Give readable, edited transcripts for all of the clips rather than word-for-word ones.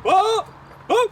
Oh! Oh!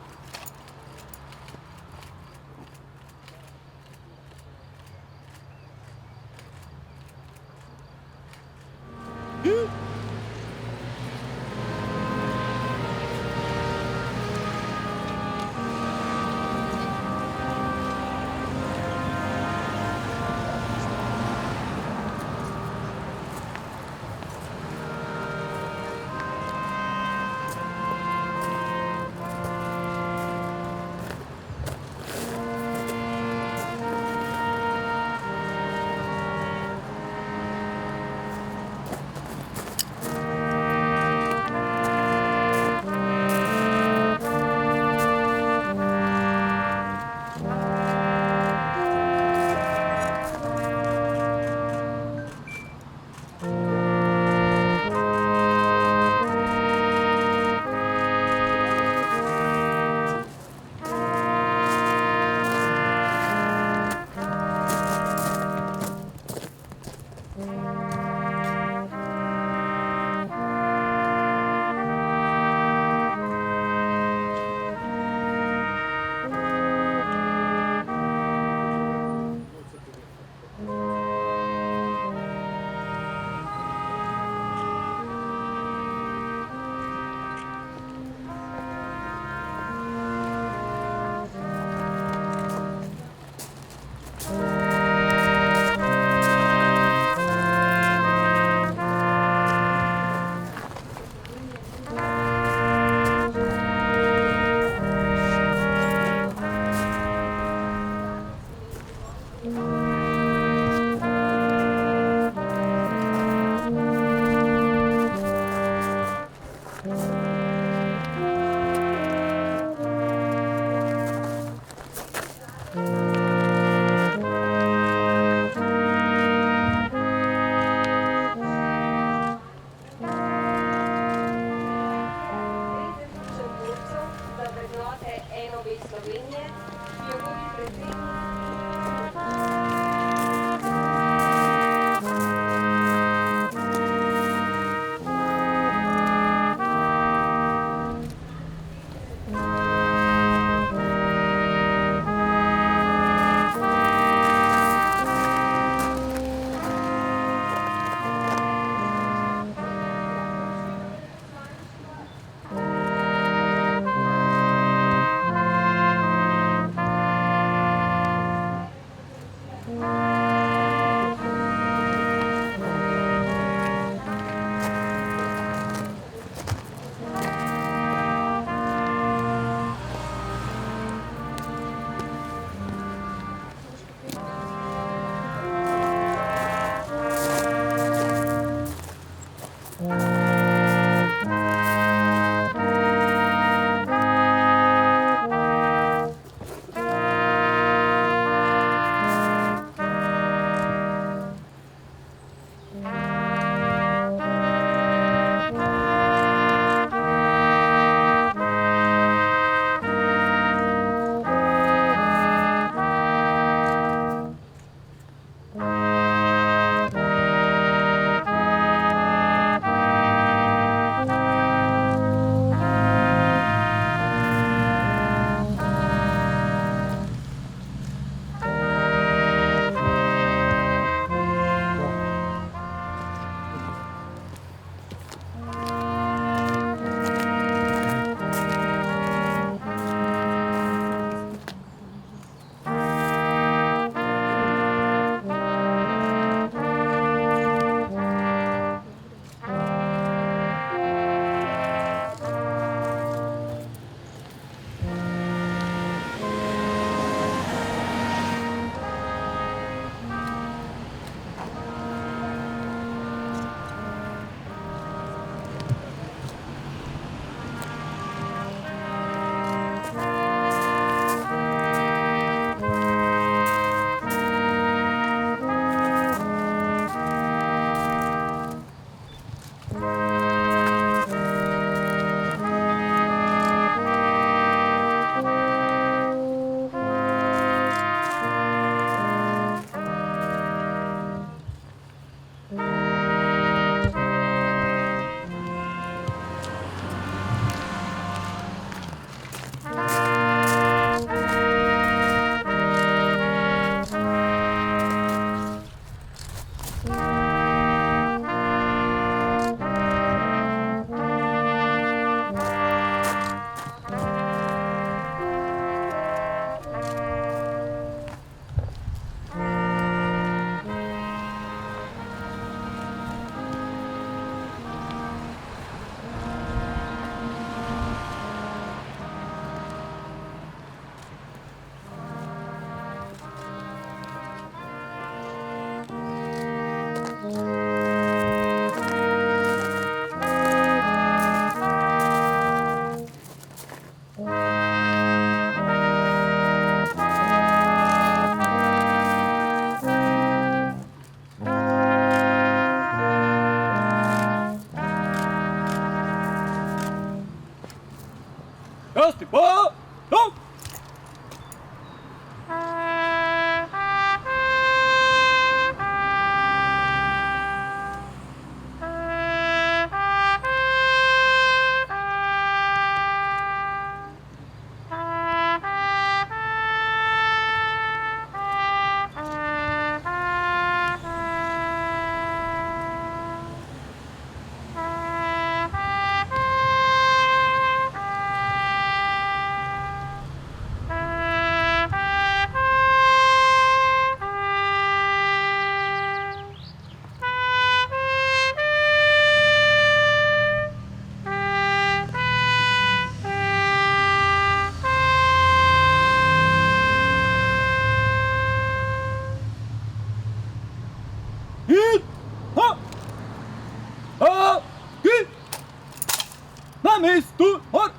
Za vrednote NOB Slovenije, ki jo vodi predsednik. Erste Paar, los! Hit! Ha! Ha! Hit! Na, mistu! Hot!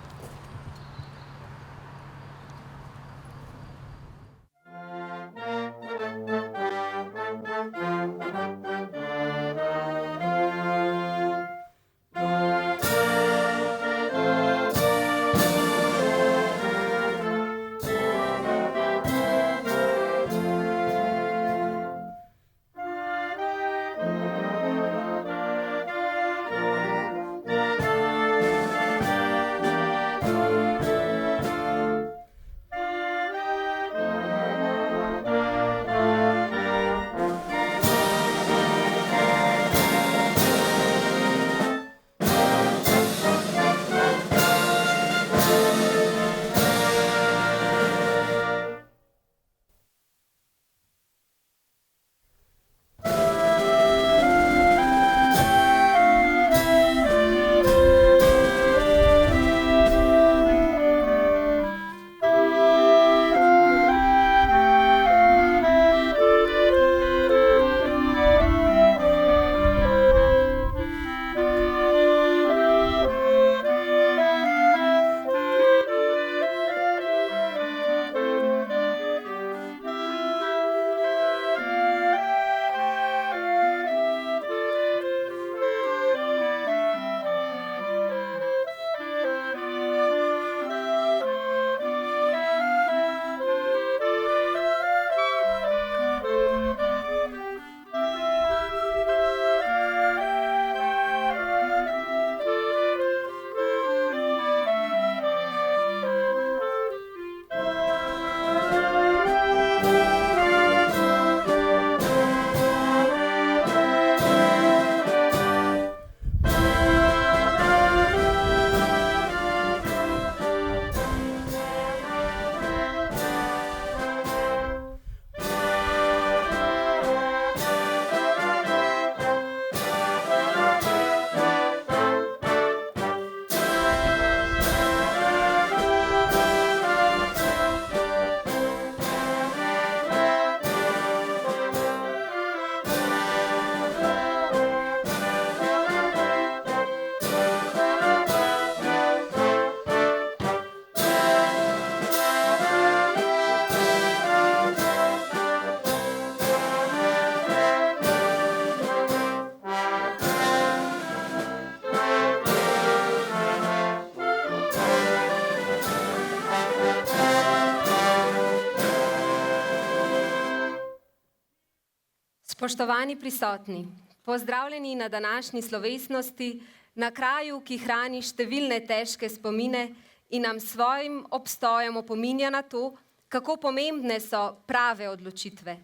Spoštovani prisotni, pozdravljeni na današnji slovesnosti, na kraju, ki hrani številne težke spomine in nam s svojim obstojem opominja na to, kako pomembne so prave odločitve,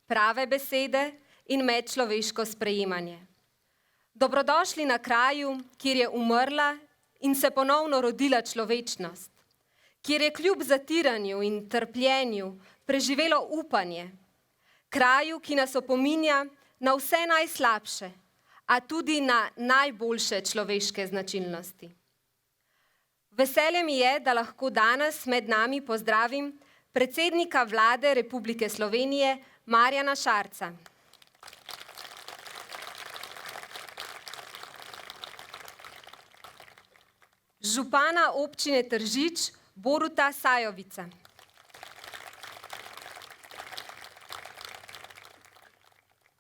prave besede in medčloveško sprejemanje. Dobrodošli na kraju, kjer je umrla in se ponovno rodila človečnost, kjer je kljub zatiranju in trpljenju preživelo upanje, kraju, ki nas opominja na vse najslabše, a tudi na najboljše človeške značilnosti. Veselje mi je, da lahko danes med nami pozdravim predsednika Vlade Republike Slovenije Marjana Šarca. Župana občine Tržič Boruta Sajovica.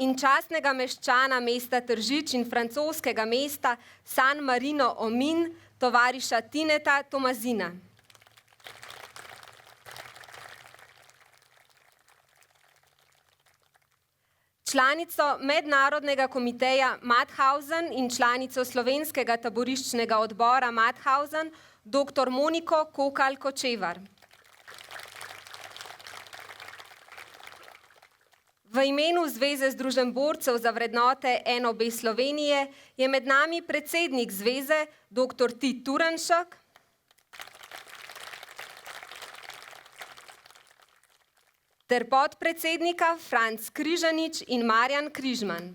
In častnega meščana mesta Tržič in francoskega mesta San Marino Omin, tovariša Tineta Tomazina. Članico Mednarodnega komiteja Mauthausen in članico Slovenskega taboriščnega odbora Mauthausen, dr. Moniko Kokal-Kočevar. V imenu Zveze združenj borcev za vrednote NOB Slovenije je med nami predsednik zveze, dr. Tit Turnšek, ter podpredsednika Franc Križanič in Marjan Križman.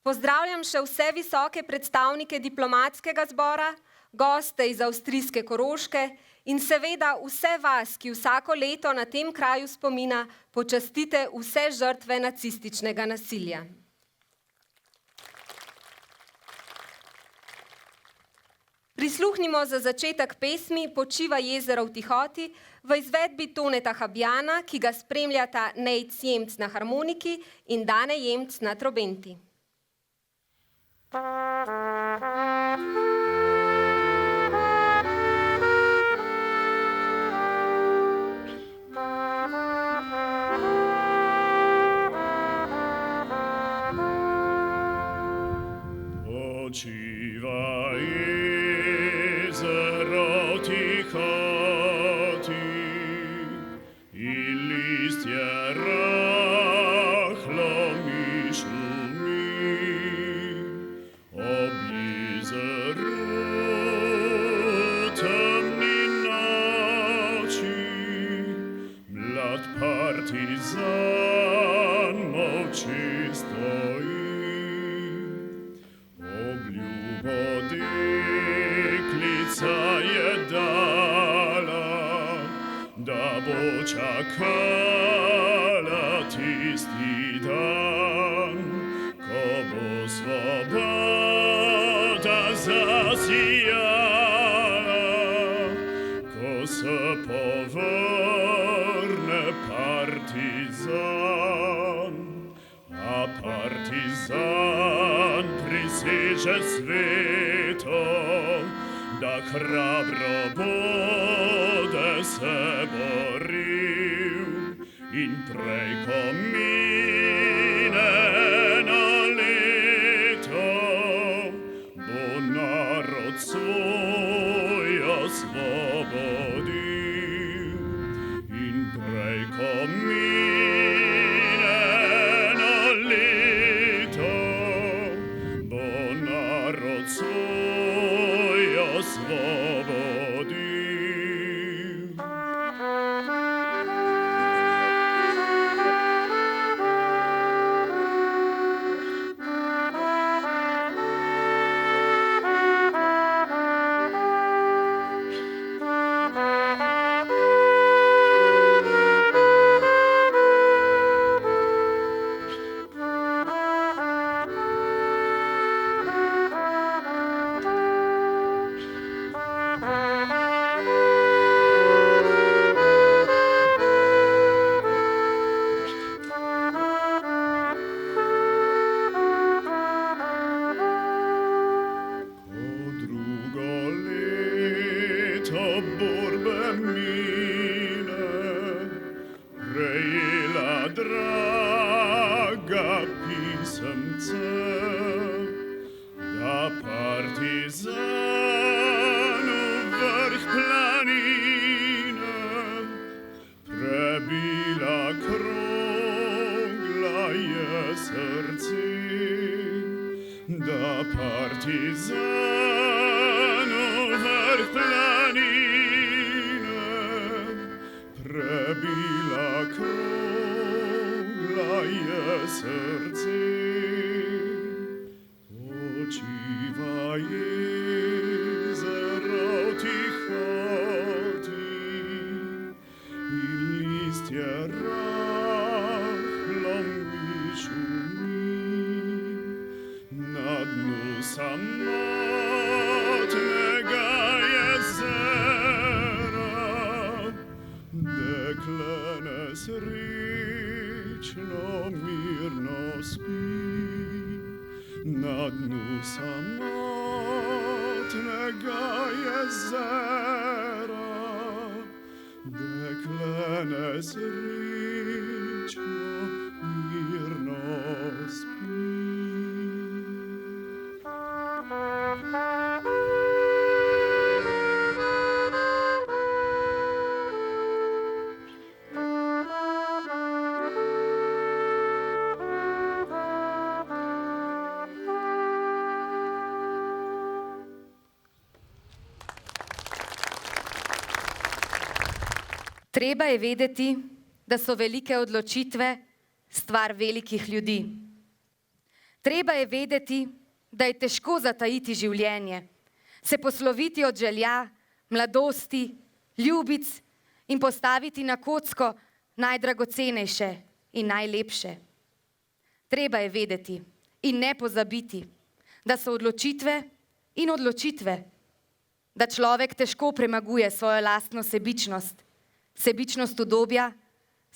Pozdravljam še vse visoke predstavnike diplomatskega zbora, goste iz avstrijske Koroške in seveda vse vas, ki vsako leto na tem kraju spomina počastite vse žrtve nacističnega nasilja. Prisluhnimo za začetek pesmi Počiva jezero v tihoti v izvedbi Toneta Habjana, ki ga spremljata Nejc Jemc na harmoniki in Dane Jemc na trobenti. Počiva jezero v tihoti in listje rahlo mi šumi. Ob jezeru temni noči mlad partizan molči stoji. Deklica je dala, da bo čakala tisti dan, ko bo svoboda zasijala, ko se povrne partizan, a partizan priseže svetom, da hrabro bude se boril in prej ko mine eno leto, bo narod svoj osvobodil in prej ko mine eno leto, bo narod svoj osvobodil. Borbe mine, prejela draga pisemce, da partizanu vrh planine prebila krogla je srce, da partizanu vrh planine prebila krogla je srce. Počiva jezero v tihoti in listje rahlo mi šumi, na dnu samo samotnega jezera, dekle nesrečno mirno spi, na dnu samotnega jezera, dekle nesrečno mirno spi. Treba je vedeti, da so velike odločitve stvar velikih ljudi. Treba je vedeti, da je težko zatajiti življenje, se posloviti od želja, mladosti, ljubic in postaviti na kocko najdragocenejše in najlepše. Treba je vedeti in ne pozabiti, da so odločitve in odločitve, da človek težko premaguje svojo lastno sebičnost, sebičnost udobja,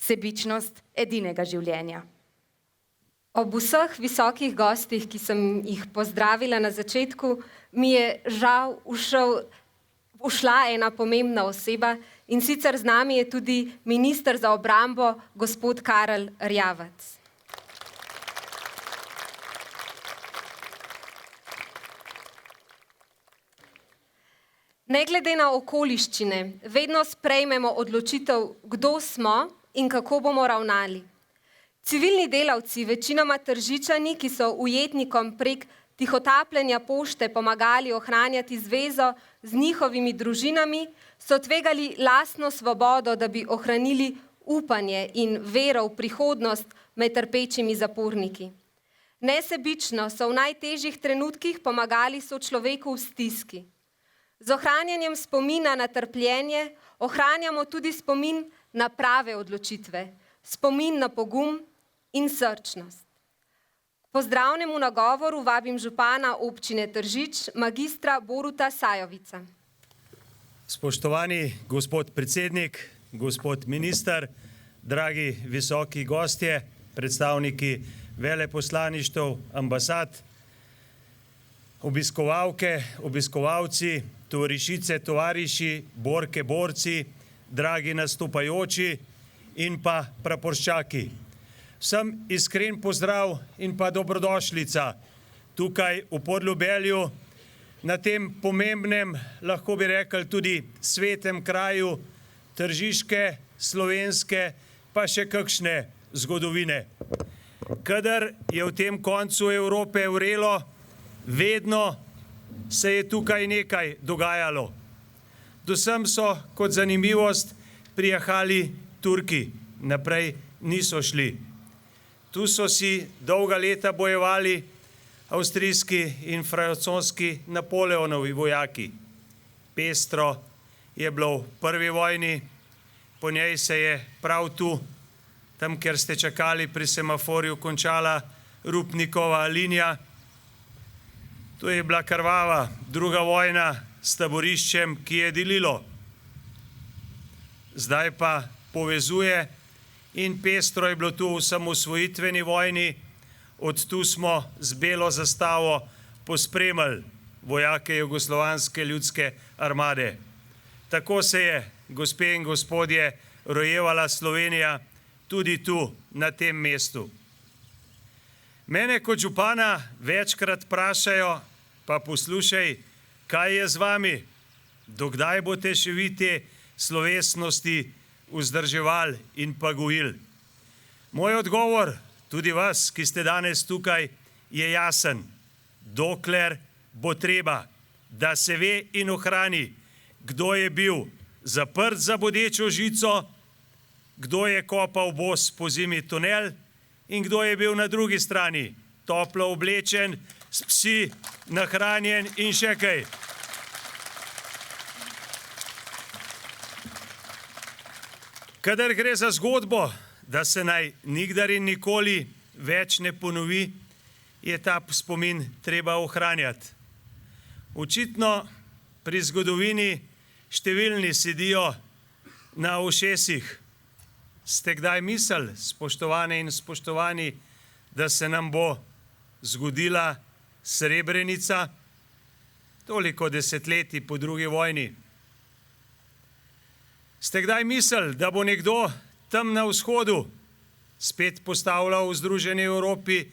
sebičnost edinega življenja. Ob vseh visokih gostih, ki sem jih pozdravila na začetku, mi je žal ušla ena pomembna oseba, in sicer z nami je tudi minister za obrambo, gospod Karel Erjavec. Ne glede na okoliščine, vedno sprejmemo odločitev, kdo smo in kako bomo ravnali. Civilni delavci, večinoma Tržičani, ki so ujetnikom prek tihotapljenja pošte pomagali ohranjati zvezo z njihovimi družinami, so tvegali lastno svobodo, da bi ohranili upanje in vero v prihodnost med trpečimi zaporniki. Nesebično so v najtežjih trenutkih pomagali sočloveku v stiski. Z ohranjanjem spomina na trpljenje ohranjamo tudi spomin na prave odločitve, spomin na pogum in srčnost. Pozdravnemu nagovoru vabim župana občine Tržič, magistra Boruta Sajovica. Spoštovani gospod predsednik, gospod minister, dragi visoki gostje, predstavniki veleposlaništev, ambasad, obiskovalke, obiskovalci, tovarišice, tovariši, borke, borci, dragi nastopajoči in pa praporščaki. Vsem iskren pozdrav in pa dobrodošlica tukaj v Podljubelju, na tem pomembnem, lahko bi rekli tudi svetem kraju tržiške, slovenske, pa še kakšne zgodovine. Kadar je v tem koncu Evrope vrelo, vedno se je tukaj nekaj dogajalo. Dosem so kot zanimivost prijahali Turki, naprej niso šli. Tu so si dolga leta bojevali avstrijski in francoski Napoleonovi vojaki. Pestro je bilo v prvi vojni, po njej se je prav tu, tam, kjer ste čakali pri semaforju, končala Rupnikova linija. To je bila krvava druga vojna s taboriščem, ki je delilo. Zdaj pa povezuje in pestro je bilo tu v osamosvojitveni vojni, od tu smo z belo zastavo pospremili vojake Jugoslovanske ljudske armade. Tako se je, gospe in gospodje, rojevala Slovenija tudi tu, na tem mestu. Mene kot župana večkrat vprašajo, pa poslušaj, kaj je z vami? Dokdaj boste še vi te slovesnosti vzdrževali in pa gojili? Moj odgovor, tudi vas, ki ste danes tukaj, je jasen. Dokler bo treba, da se ve in ohrani, kdo je bil zaprt za bodečo žico, kdo je kopal bos po zimi tunel in kdo je bil na drugi strani, toplo oblečen, s psi, nahranjen in še kaj. Kadar gre za zgodbo, da se naj nikdar in nikoli več ne ponovi, je ta spomin treba ohranjati. Očitno pri zgodovini številni sedijo na ušesih. Ste kdaj mislili, spoštovane in spoštovani, da se nam bo zgodila Srebrenica toliko desetletij po drugi vojni? Ste kdaj mislili, da bo nekdo tam na vzhodu spet postavljal v Združeni Evropi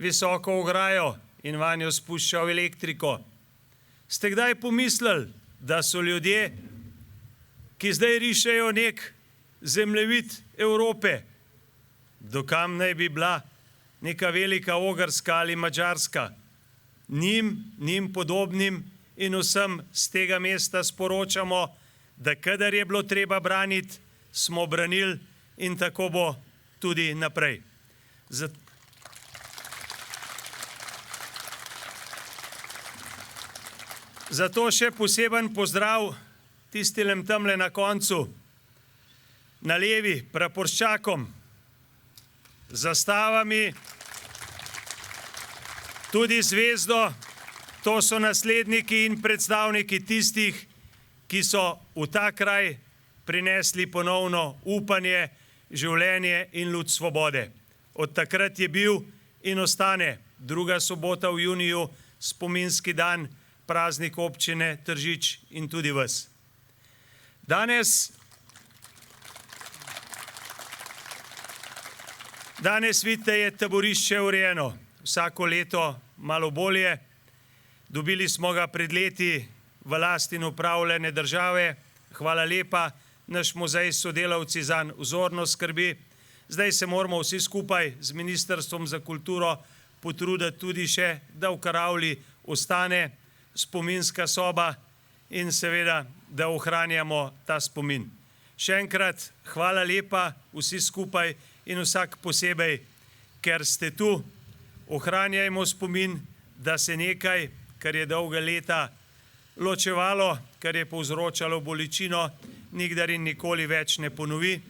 visoko ograjo in vanjo spuščal elektriko? Ste kdaj pomislili, da so ljudje, ki zdaj rišejo nek zemljevid Evrope, dokam naj bi bila neka velika Ogrska ali Madžarska, njim podobnim in vsem z tega mesta sporočamo, da kadar je bilo treba braniti, smo branili in tako bo tudi naprej. Zato še poseben pozdrav tistilem tamle na koncu, na levi, praporščakom, zastavami, tudi zvezdo, to so nasledniki in predstavniki tistih, ki so v ta kraj prinesli ponovno upanje, življenje in luč svobode. Od takrat je bil in ostane druga sobota v juniju spominski dan, praznik občine Tržič in tudi vas. Danes vidite, je taborišče urejeno. Vsako leto malo bolje. Dobili smo ga pred leti v last in upravljanje države. Hvala lepa, naš muzej sodelavci zanj vzorno skrbi. Zdaj se moramo vsi skupaj z Ministrstvom za kulturo potruditi tudi še, da v Karavli ostane spominska soba in seveda, da ohranjamo ta spomin. Še enkrat hvala lepa vsi skupaj in vsak posebej, ker ste tu. Ohranjajmo spomin, da se nekaj, kar je dolga leta ločevalo, kar je povzročalo bolečino, nikdar in nikoli več ne ponovi.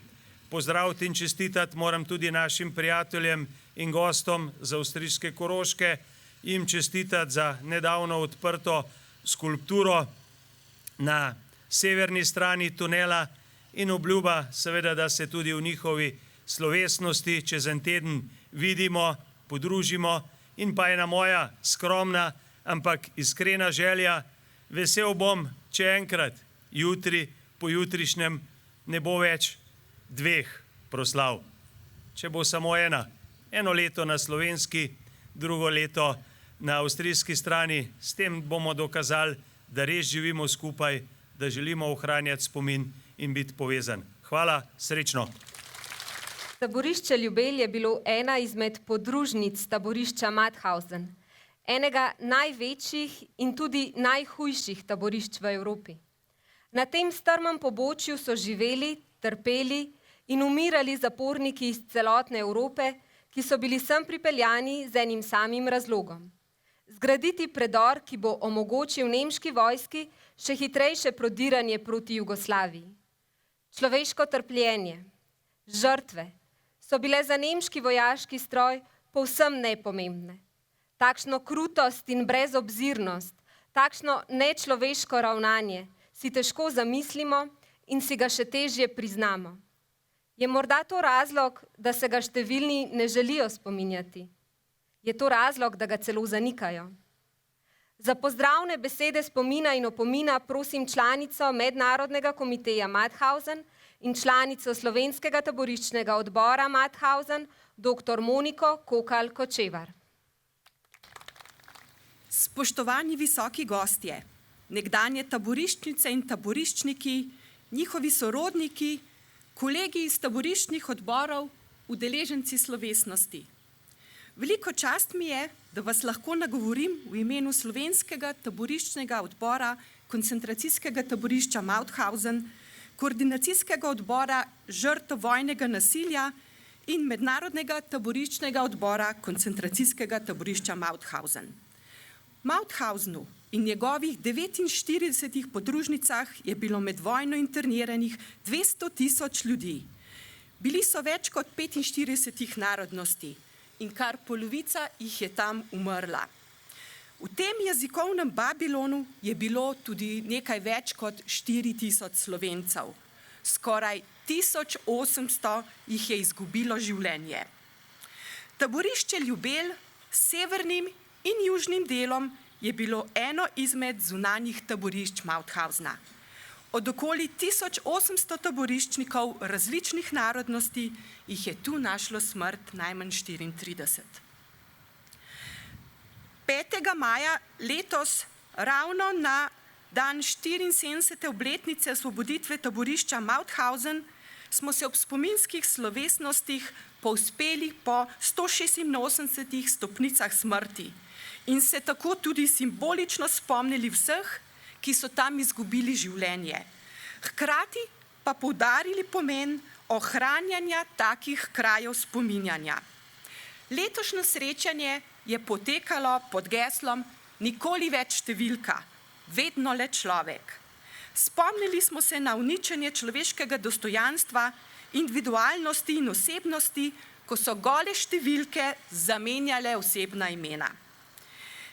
Pozdraviti in čestitati moram tudi našim prijateljem in gostom z avstrijske Koroške, jim čestitati za nedavno odprto skulpturo na severni strani tunela in obljuba seveda, da se tudi v njihovi slovesnosti čez en teden vidimo, podružimo in pa ena moja skromna, ampak iskrena želja, vesel bom, če enkrat jutri, pojutrišnjem ne bo več 2 proslav. Če bo samo eno leto na slovenski, drugo leto na avstrijski strani, s tem bomo dokazali, da res živimo skupaj, da želimo ohranjati spomin in biti povezan. Hvala, srečno. Taborišče Ljubelj je bilo ena izmed podružnic taborišča Mauthausen, enega največjih in tudi najhujših taborišč v Evropi. Na tem strmem pobočju so živeli, trpeli in umirali zaporniki iz celotne Evrope, ki so bili sem pripeljani z enim samim razlogom. Zgraditi predor, ki bo omogočil nemški vojski še hitrejše prodiranje proti Jugoslaviji. Človeško trpljenje, žrtve so bile za nemški vojaški stroj povsem nepomembne. Takšno krutost in brezobzirnost, takšno nečloveško ravnanje si težko zamislimo in si ga še težje priznamo. Je morda to razlog, da se ga številni ne želijo spominjati? Je to razlog, da ga celo zanikajo? Za pozdravne besede spomina in opomina prosim članico Mednarodnega komiteja Mauthausen in članico Slovenskega taboriščnega odbora Mauthausen, dr. Moniko Kokal-Kočevar. Spoštovani visoki gostje, nekdanje taboriščnice in taboriščniki, njihovi sorodniki, kolegi iz taboriščnih odborov, udeleženci slovesnosti. Veliko čast mi je, da vas lahko nagovorim v imenu Slovenskega taboriščnega odbora koncentracijskega taborišča Mauthausen, koordinacijskega odbora žrtev vojnega nasilja in Mednarodnega taboriščnega odbora koncentracijskega taborišča Mauthausen. V Mauthausenu in njegovih 49 podružnicah je bilo med vojno interniranih 200 000 ljudi. Bili so več kot 45 narodnosti in kar polovica jih je tam umrla. V tem jezikovnem Babilonu je bilo tudi nekaj več kot 4000 Slovencev. Skoraj 1800 jih je izgubilo življenje. Taborišče Ljubelj s severnim in južnim delom je bilo eno izmed zunanjih taborišč Mauthausna. Od okoli 1800 taboriščnikov različnih narodnosti jih je tu našlo smrt najmanj 34. 5. maja letos, ravno na dan 74. obletnice osvoboditve taborišča Mauthausen, smo se ob spominskih slovesnostih povzpeli po 186 stopnicah smrti in se tako tudi simbolično spomnili vseh, ki so tam izgubili življenje. Hkrati pa poudarili pomen ohranjanja takih krajev spominjanja. Letošnje srečanje je potekalo pod geslom Nikoli več številka, vedno le človek. Spomnili smo se na uničenje človeškega dostojanstva, individualnosti in osebnosti, ko so gole številke zamenjale osebna imena.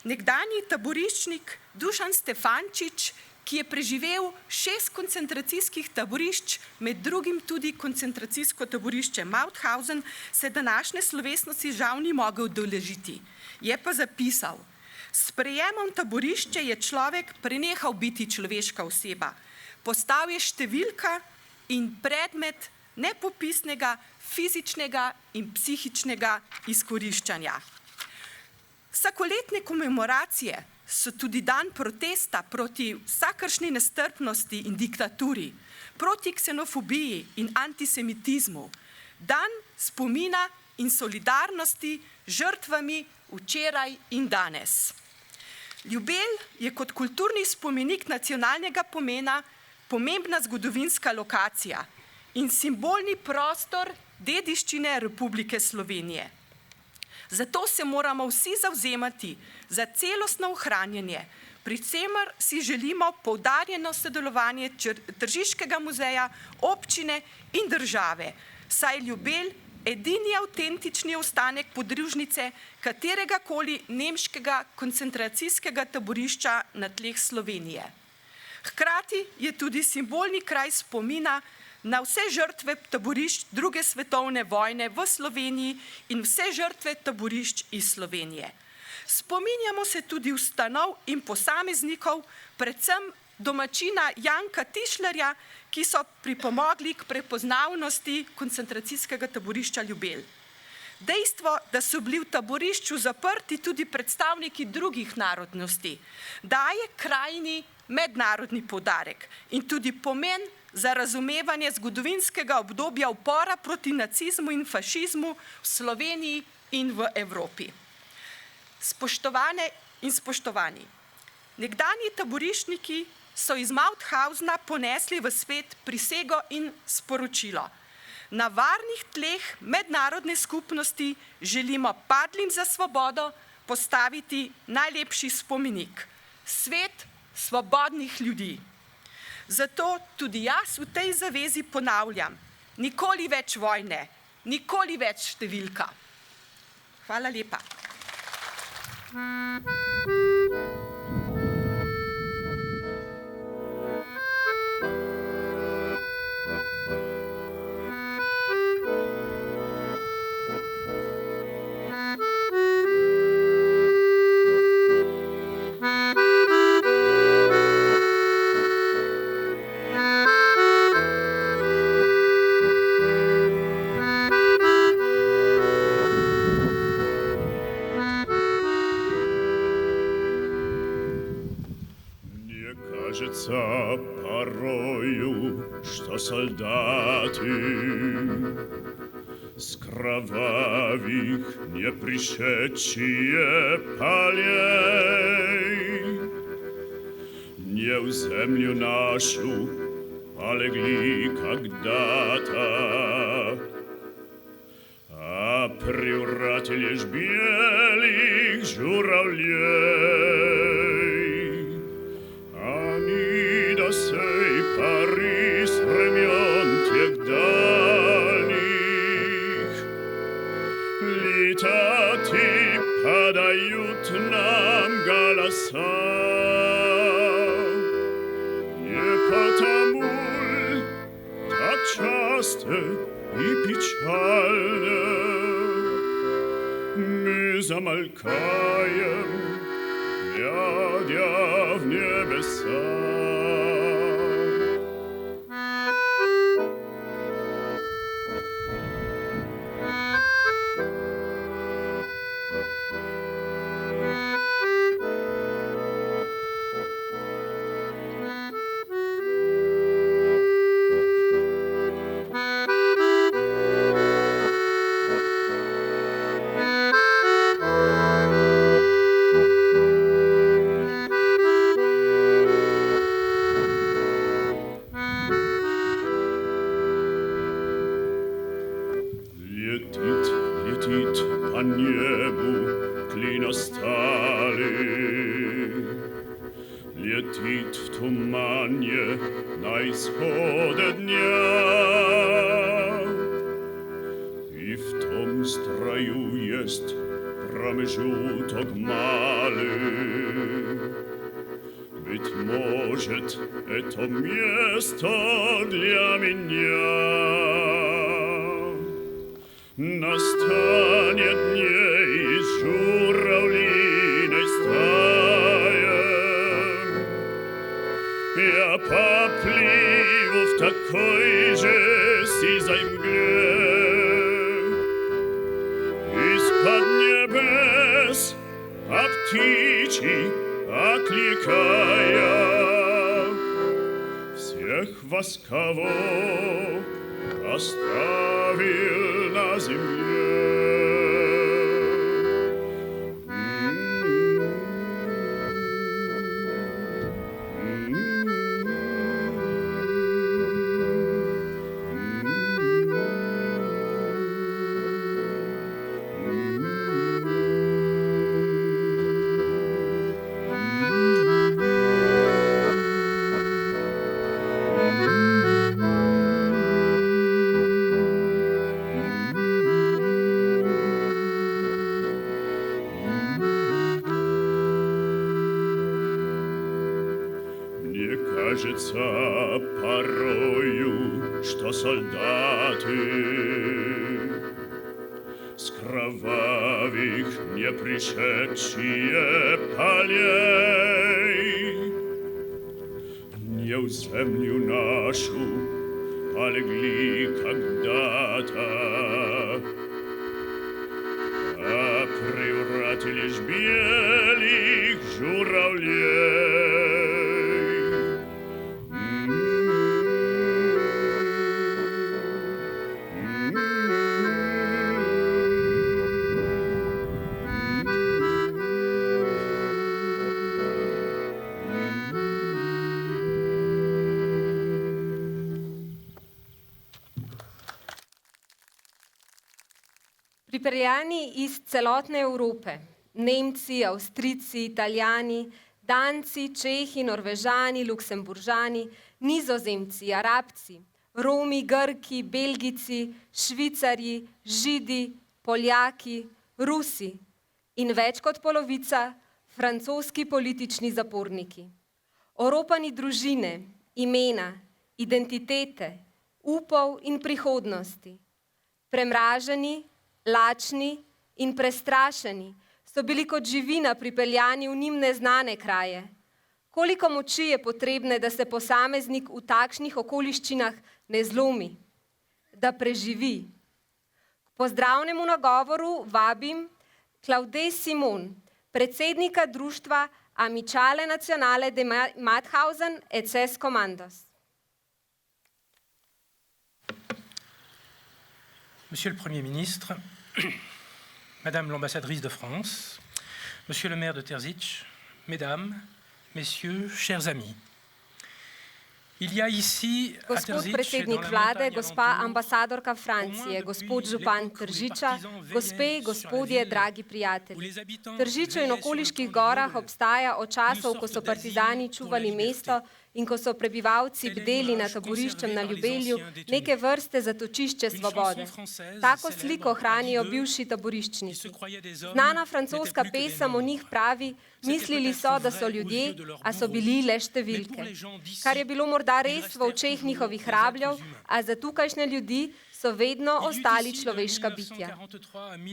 Nekdanji taboriščnik Dušan Stefančič, ki je preživel 6 koncentracijskih taborišč, med drugim tudi koncentracijsko taborišče Mauthausen, se današnje slovesnosti žal ni mogel udeležiti. Je pa zapisal: s sprejemom taborišče je človek prenehal biti človeška oseba. Postal je številka in predmet nepopisnega fizičnega in psihičnega izkoriščanja. Vsakoletne komemoracije so tudi dan protesta proti vsakršni nestrpnosti in diktaturi, proti ksenofobiji in antisemitizmu, dan spomina in solidarnosti žrtvami včeraj in danes. Ljubelj je kot kulturni spomenik nacionalnega pomena pomembna zgodovinska lokacija in simbolni prostor dediščine Republike Slovenije. Zato se moramo vsi zavzemati za celostno ohranjanje, pri čemer si želimo poudarjeno sodelovanje Tržiškega muzeja, občine in države, saj je Ljubelj edini avtentični ostanek podružnice kateregakoli nemškega koncentracijskega taborišča na tleh Slovenije. Hkrati je tudi simbolni kraj spomina na vse žrtve taborišč II. Svetovne vojne v Sloveniji in vse žrtve taborišč iz Slovenije. Spominjamo se tudi ustanov in posameznikov, predvsem domačina Janka Tišlerja, ki so pripomogli k prepoznavnosti koncentracijskega taborišča Ljubelj. Dejstvo, da so bili v taborišču zaprti tudi predstavniki drugih narodnosti, daje krajini mednarodni poudarek in tudi pomen za razumevanje zgodovinskega obdobja upora proti nacizmu in fašizmu v Sloveniji in v Evropi. Spoštovane in spoštovani, nekdanji taboriščniki so iz Mauthausna ponesli v svet prisego in sporočilo: na varnih tleh mednarodne skupnosti želimo padlim za svobodo postaviti najlepši spomenik, svet svobodnih ljudi. Zato tudi jaz v tej zavezi ponavljam: nikoli več vojne, nikoli več številka. Hvala lepa. Кажется порою, что солдаты с кровавых не пришедшие полей не в землю нашу полегли когда-то, а преврати лишь белых журавлей. До сей поры с времен тех дальних летят и подают нам голоса и печальны. Мы замолкаем, глядя в небеса. Летит по небу клин стали, летит в тумане на исходе дня. И в том строю есть промежуток малый. Быть может, это место для меня. Настанет дней с журавлиной стаей. Я поплыву в такой же сизой мгле. Из-под небес по птичьи окликая всех вас, кого оставил на земле. Кажется порою, что солдаты с кровавых не пришедшие полей не в землю нашу полегли когда-то, а превратились белых журавлей. Pripeljani iz celotne Evrope, Nemci, Avstrijci, Italijani, Danci, Čehi, Norvežani, Luksemburžani, Nizozemci, Arabci, Romi, Grki, Belgijci, Švicarji, Židi, Poljaki, Rusi in več kot polovica francoski politični zaporniki. Oropani družine, imena, identitete, upov in prihodnosti, premraženi, lačni in prestrašeni so bili kot živina pripeljani v njim neznane kraje. Koliko moči je potrebne, da se posameznik v takšnih okoliščinah ne zlomi, da preživi? K pozdravnemu nagovoru vabim Claude Simon, predsednika društva Amicale Nazionale de Mauthausen et ses Commandos. Monsieur le Premier ministre, Madame l'ambassadrice de France, Monsieur le maire de Terzic, Mesdames, Messieurs, chers amis. Il y a ici à Gospod Terzic, predsednik vlade, gospa ambasadorka Francije, gospod župan Tržiča, gospe, gospodje, dragi prijatelji. V Tržiču in okoliških gorah obstaja od časov, ko so partizani čuvali mesto in ko so prebivalci bdeli nad taboriščem na Ljubelju, neke vrste zatočišče svobode. Tako sliko hranijo bivši taboriščniki. Znana francoska pesem o njih pravi, mislili so, da so ljudje, a so bili le številke. Kar je bilo morda res v očeh njihovih rabljev, a za tukajšnje ljudi so vedno ostali človeška bitja.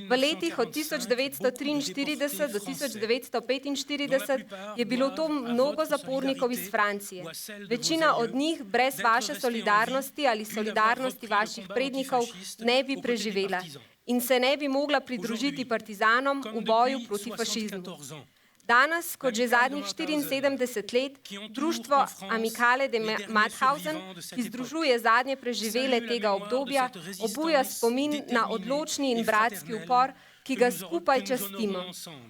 V letih od 1943 do 1945 je bilo to mnogo zapornikov iz Francije. Večina od njih brez vaše solidarnosti ali solidarnosti vaših prednikov ne bi preživela in se ne bi mogla pridružiti partizanom v boju proti fašizmu. Danes, kot že zadnjih 74 let, društvo Amicale de Mauthausen, ki združuje zadnje preživele tega obdobja, obuja spomin na odločni in bratski upor, ki ga skupaj častimo.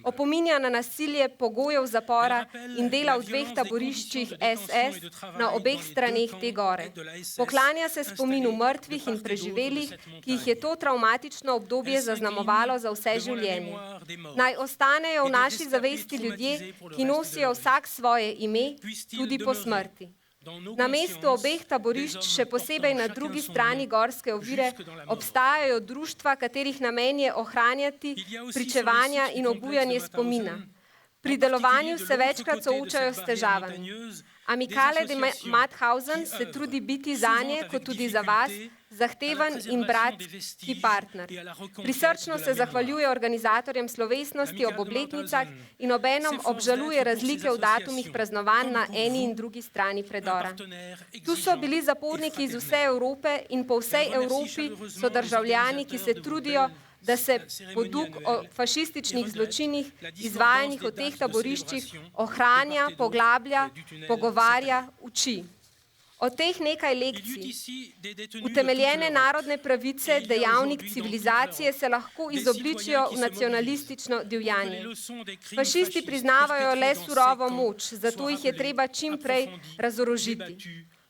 Opominja na nasilje pogojev zapora in dela v dveh taboriščih SS na obeh straneh te gore. Poklanja se spominu mrtvih in preživelih, ki jih je to travmatično obdobje zaznamovalo za vse življenje. Naj ostanejo v naši zavesti ljudje, ki nosijo vsak svoje ime, tudi po smrti. Na mestu obeh taborišč, še posebej na drugi strani gorske ovire, obstajajo društva, katerih namen je ohranjati pričevanja in obujanje spomina. Pri delovanju se večkrat soočajo s težavami. Amicale de Mauthausen se trudi biti zanje, kot tudi za vas, zahteven in bratski partner. Prisrčno se zahvaljuje organizatorjem slovesnosti ob obletnicah in obenem obžaluje razlike v datumih praznovanj na eni in drugi strani predora. Tu so bili zaporniki iz vse Evrope in po vsej Evropi so državljani, ki se trudijo, da se poduk o fašističnih zločinih, izvajanih v teh taboriščih, ohranja, poglablja, pogovarja, uči. Od teh nekaj lekcij. Utemeljene narodne pravice, dejavnik civilizacije se lahko izobličijo v nacionalistično divjanje. Fašisti priznavajo le surovo moč, zato jih je treba čim prej razorožiti.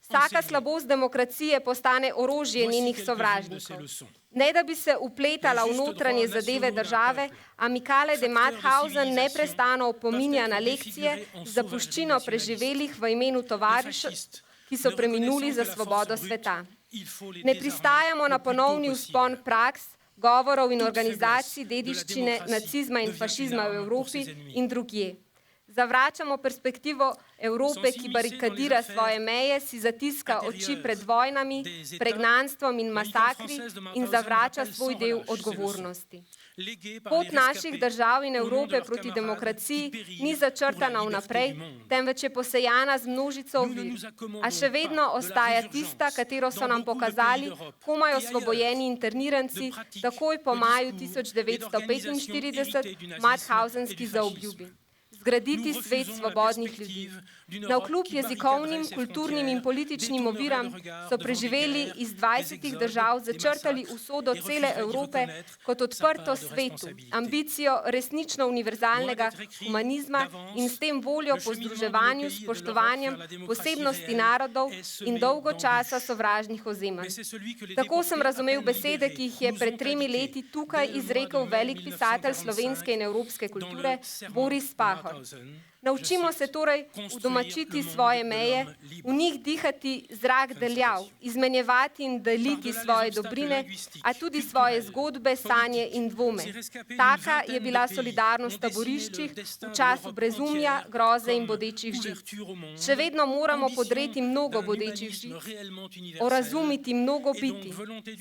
Vsaka slabost demokracije postane orožje njenih sovražnikov. Ne da bi se upletala v notranje zadeve države, Amicale de Mauthausen neprestano opominja na lekcije za zapuščino preživelih v imenu tovarišev, ki so preminuli za svobodo sveta. Ne pristajamo na ponovni vzpon praks, govorov in organizacij dediščine nacizma in fašizma v Evropi in drugje. Zavračamo perspektivo Evrope, ki barikadira svoje meje, si zatiska oči pred vojnami, pregnanstvom in masakri in zavrača svoj del odgovornosti. Pot naših držav in Evrope proti demokraciji ni začrtana vnaprej, temveč je posejana z množico ovir, a še vedno ostaja tista, katero so nam pokazali komaj osvobojeni interniranci takoj po maju 1945 Mauthausenski zaobljubi. Zgraditi svet svobodnih ljudi. Navkljub jezikovnim, kulturnim in političnim oviram so preživeli iz 20 držav začrtali usodo cele Evrope kot odprto svetu, ambicijo resnično univerzalnega humanizma in s tem voljo po združevanju, spoštovanjem posebnosti narodov in dolgo časa sovražnih ozemanj. Tako sem razumel besede, ki jih je pred 3 leti tukaj izrekel velik pisatelj slovenske in evropske kulture Boris Pahor. Naučimo se torej udomačiti svoje meje, v njih dihati zrak deljav, izmenjevati in deliti svoje dobrine, a tudi svoje zgodbe, sanje in dvome. Taka je bila solidarnost v taboriščih v času brezumja, groze in bodečih žic. Še vedno moramo podreti mnogo bodečih žic, orazumiti mnogo biti.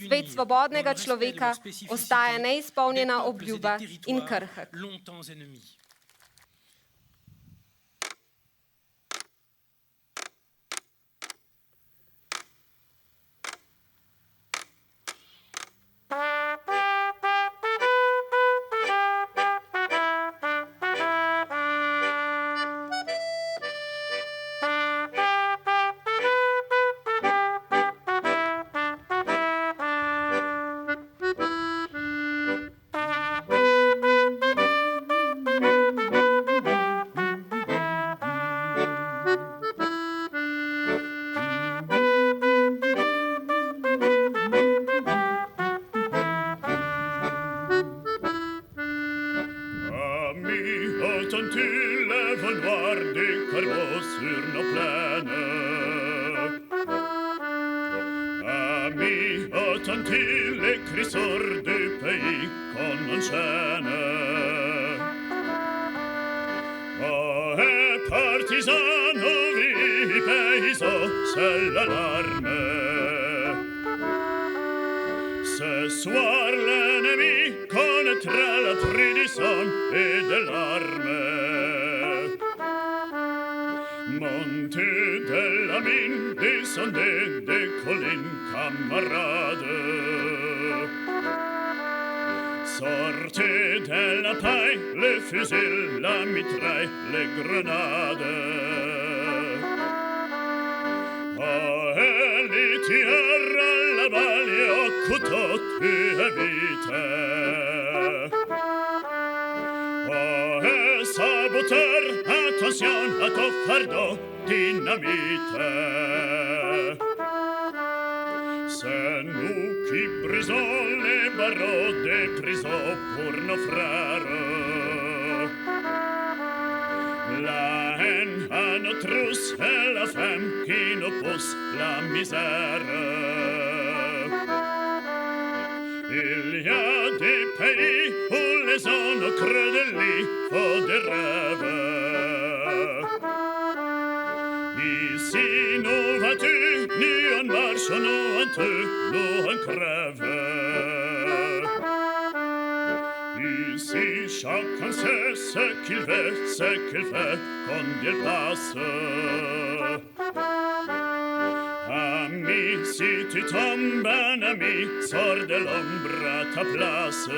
Svet svobodnega človeka ostaja neizpolnjena obljuba in krhek. Tant il est valoir des carrosses sur nos plaines. retentit les cris sourds du pays qu'on enchaîne. Oh, et partisans, ouvriers, paysans, c'est l'alarme. Ce soir, l'ennemi connaîtra le prix du sang et de l'arme. Montez de la mine, descendez des collines, camarades. Sortez de la paille, les fusils, la mitraille, les grenades. Oh, et les tirs à la balle et au couteau, tu évites. Oh, et saboteur, attention à ton fardeau, dynamite. C'est nous qui brisons les barreaux des prisons pour nos frères. La haine à nos trousses et la faim qui nous pousse la misère. Il y a des pays où les hommes au creux de lit font des rêves. Ici, nous vas-tu, nous en marche, nous en tue, nous en crève. Ici, chacun sait ce qu'il veut, ce qu'il fait quand il passe. Ami, si tu tombes, un ami, sors de l'ombre à ta place.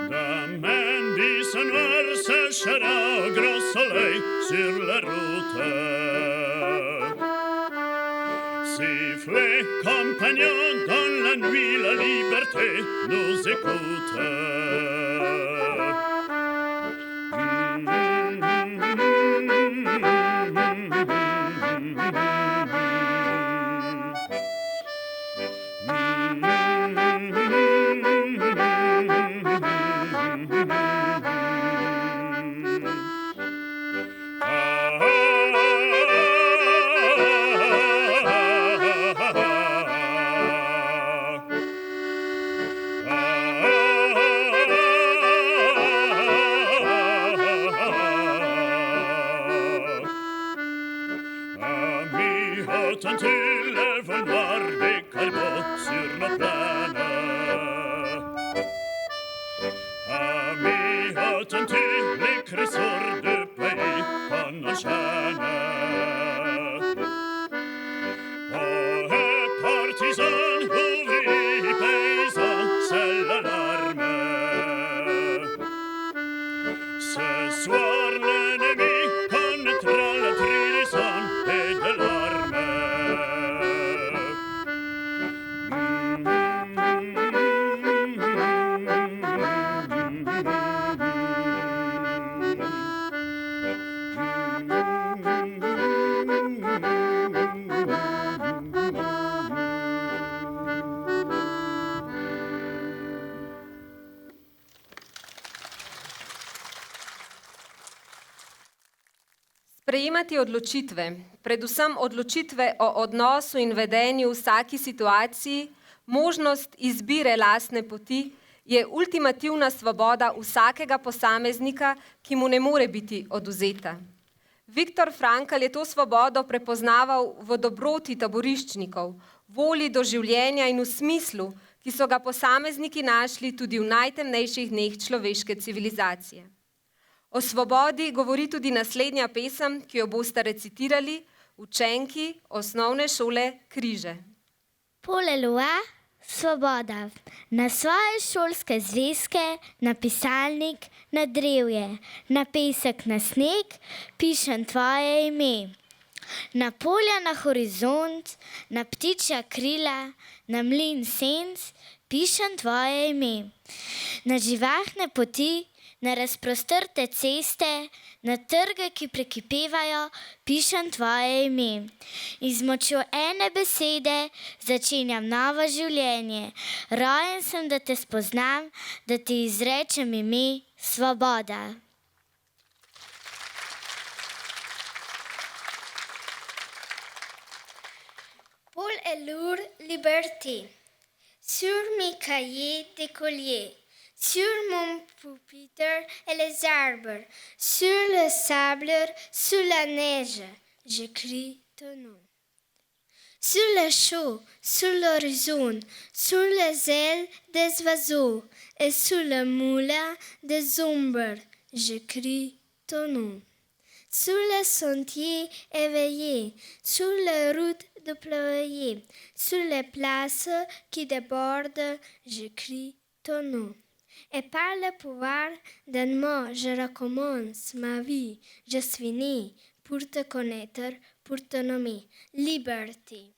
Demain, bis noir séchera au gros soleil sur la route. Sifflez, compagnons, dans la nuit, la liberté nous écoute. Retentit le vol noir des cargos sur nos plaines. Amis, retentit les cris sourds du pays qu'on enchaîne. Oh, et partisans, ouvriers, paysans, c'est l'alarme. Ce soir, l'ennemi connaîtra le prix du sang et de l'arme. Sprejemati odločitve, predvsem odločitve o odnosu in vedenju v vsaki situaciji, možnost izbire lastne poti, je ultimativna svoboda vsakega posameznika, ki mu ne more biti odvzeta. Viktor Frankl je to svobodo prepoznaval v dobroti taboriščnikov, volji do življenja in v smislu, ki so ga posamezniki našli tudi v najtemnejših dneh človeške civilizacije. O svobodi govori tudi naslednja pesem, ki jo boste recitirali učenki osnovne šole Križe. Polelua, svoboda. Na svoje šolske zvezke, na pisalnik, na drevje, na pesek, na sneg, pišem tvoje ime. Na polja, na horizont, na ptičja krila, na mlin senc, pišem tvoje ime. Na živahne poti, na razprostrte ceste, na trge, ki prekipevajo, pišem tvoje ime. In z močjo ene besede začenjam novo življenje. Rojen sem, da te spoznam, da ti izrečem ime svoboda. Pol est lourd liberté. Sur mes cahiers d'écolier, sur mon pupitre et les arbres, sur le sable, sous la neige, j'écris ton nom. Sur le chaud, sur l'horizon, sur les ailes des oiseaux et sur le moulin des ombres, j'écris ton nom. Sur les sentiers éveillés, sur les routes déployées, sur les places qui débordent, j'écris ton nom. Et par le pouvoir d'un mot, je recommence ma vie. Je suis né pour te connaître, pour te nommer. Liberté.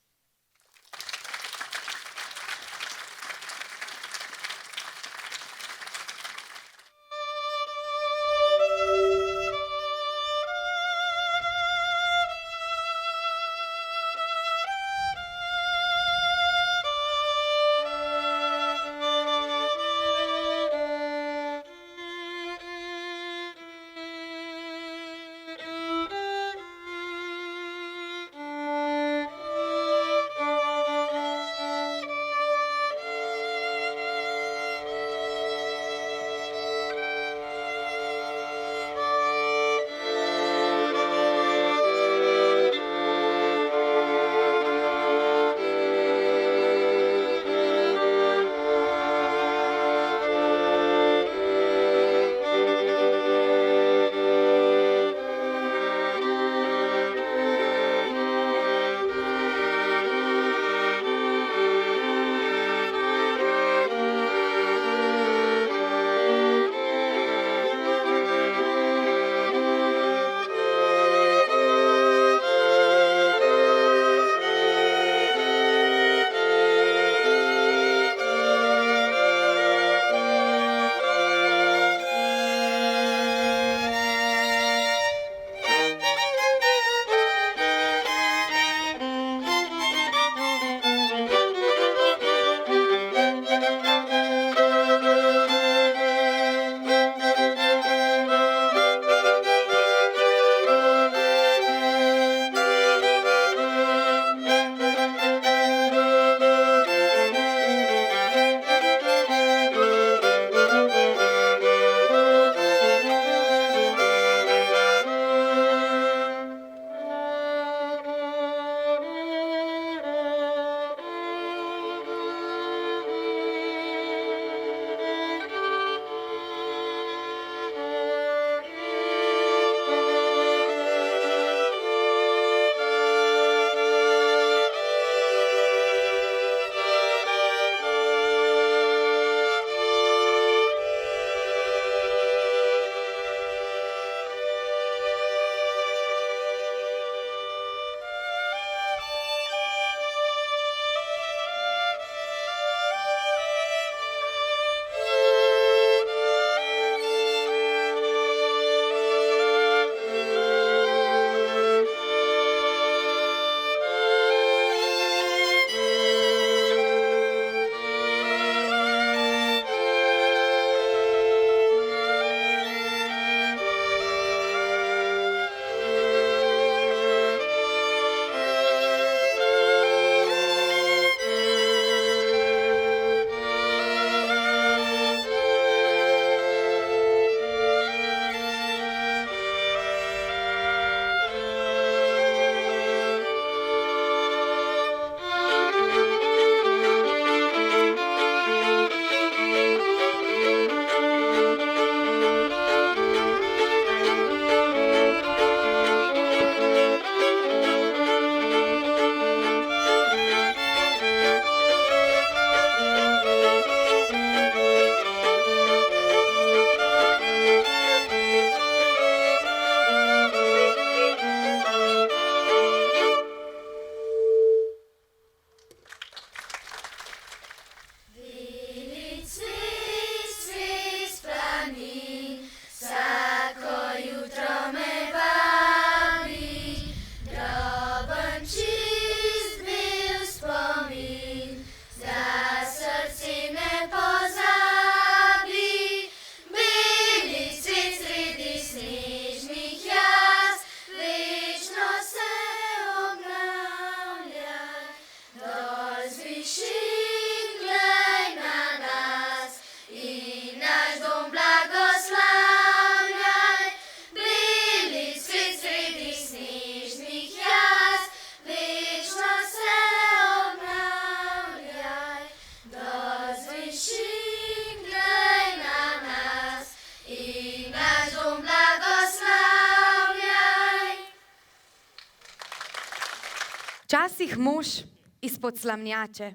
Včasih mož izpod slamnjače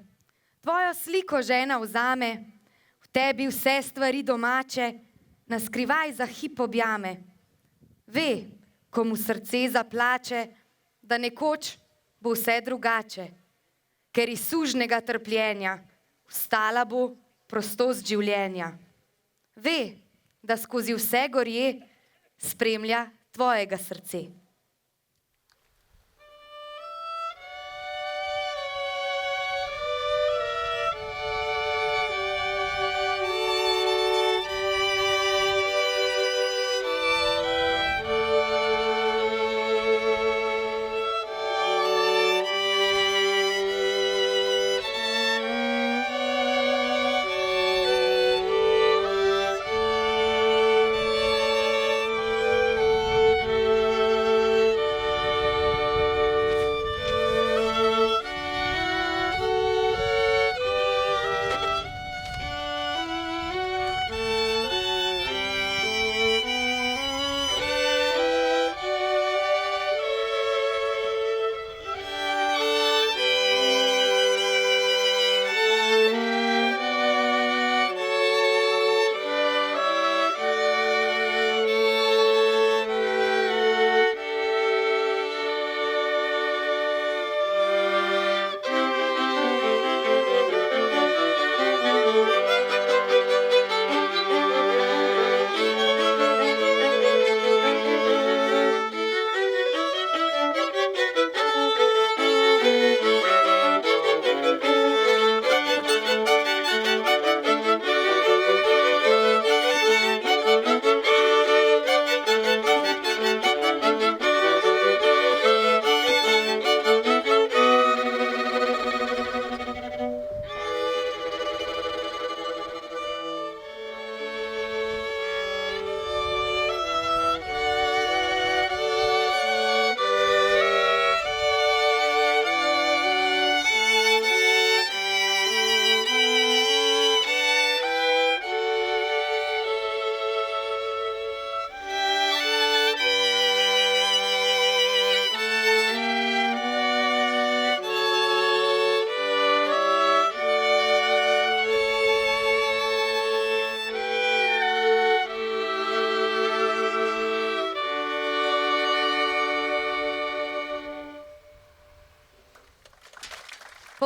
tvojo sliko žena vzame, v tebi vse stvari domače, naskrivaj za hip objame. Ve, ko mu srce zaplače, da nekoč bo vse drugače, ker iz sužnega trpljenja vstala bo prostost življenja. Ve, da skozi vse gorje spremlja tvojega srce.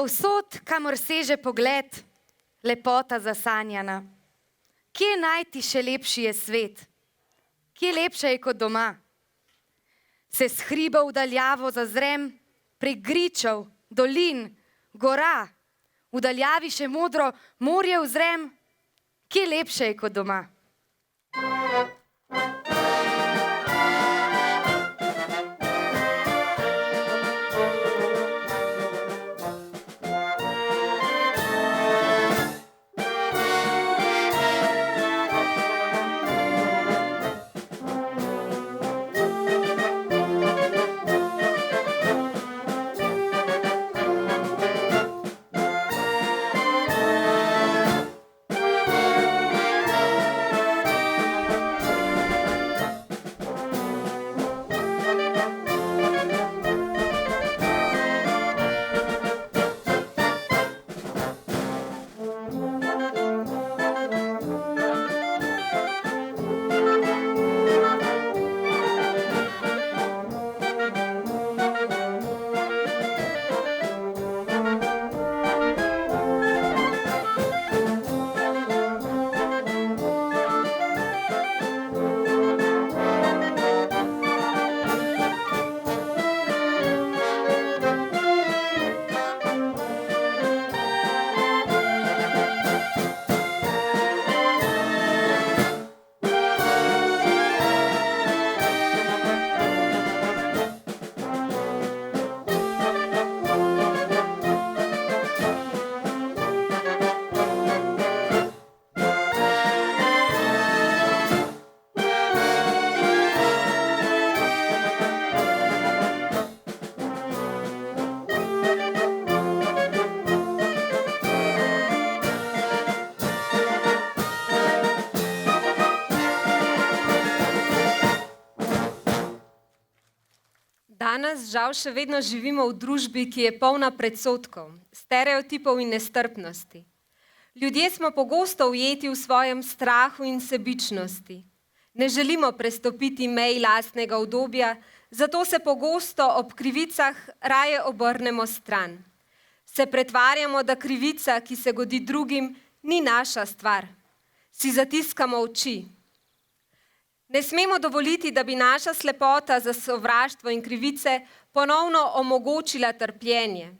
Povsod, kamor seže pogled, lepota zasanjana. Kje najti še lepši je svet? Kje lepše je kot doma? Se s hribov daljavo zazrem, prek gričev, dolin, gora, v daljavi še modro morje uzrem, kje lepše je kot doma? Danes žal še vedno živimo v družbi, ki je polna predsodkov, stereotipov in nestrpnosti. Ljudje smo pogosto ujeti v svojem strahu in sebičnosti. Ne želimo prestopiti mej lastnega udobja, zato se pogosto ob krivicah raje obrnemo stran. Se pretvarjamo, da krivica, ki se godi drugim, ni naša stvar. Si zatiskamo oči. Ne smemo dovoliti, da bi naša slepota za sovraštvo in krivice ponovno omogočila trpljenje.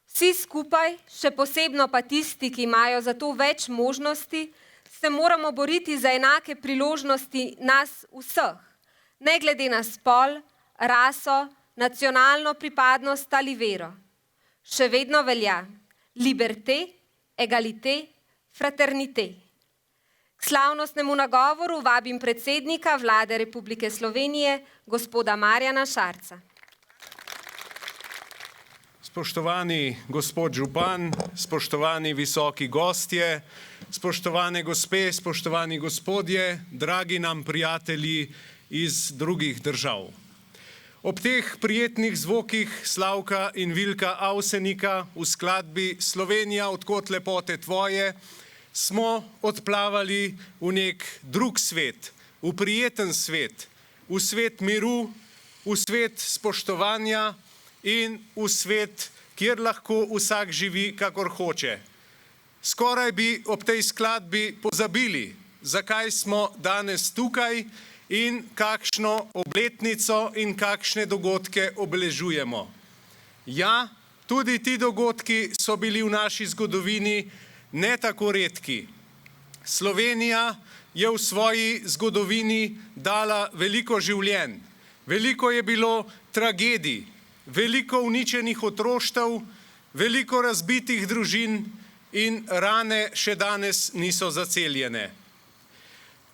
Vsi skupaj, še posebno pa tisti, ki imajo za to več možnosti, se moramo boriti za enake priložnosti nas vseh, ne glede na spol, raso, nacionalno pripadnost ali vero. Še vedno velja liberté, egalité, fraternité. K slavnostnemu nagovoru vabim predsednika Vlade Republike Slovenije, gospoda Marjana Šarca. Spoštovani gospod župan, spoštovani visoki gostje, spoštovane gospe, spoštovani gospodje, dragi nam prijatelji iz drugih držav. Ob teh prijetnih zvokih Slavka in Vilka Avsenika v skladbi Slovenija, odkot lepote tvoje, smo odplavali v nek drug svet, v prijeten svet, v svet miru, v svet spoštovanja in v svet, kjer lahko vsak živi, kakor hoče. Skoraj bi ob tej skladbi pozabili, zakaj smo danes tukaj in kakšno obletnico in kakšne dogodke obeležujemo. Ja, tudi ti dogodki so bili v naši zgodovini ne tako redki. Slovenija je v svoji zgodovini dala veliko življenj, veliko je bilo tragedij, veliko uničenih otroštev, veliko razbitih družin in rane še danes niso zaceljene.